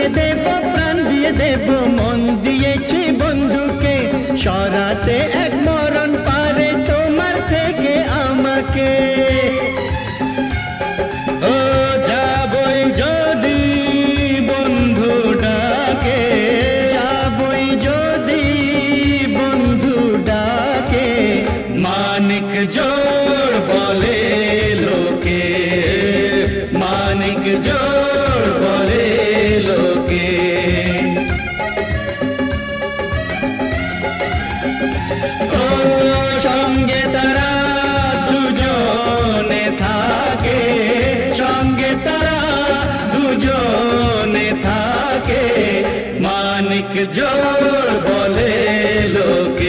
দিয়ে দেব প্রাণ দিয়ে দেব মন দিয়েছি বন্ধুকে সরাতে এক মরণ পারে তোমার থেকে আমাকে ও যাবই যদি বন্ধু ডাকে যাবই যদি বন্ধু ডাকে মানিক জোড় বলে লোকে মানিক জোড় বলে লোকে ও সঙ্গে তারা দুজনে থাকে সঙ্গে তারা দুজনে থাকে মানিক জোড় বলে লোকে।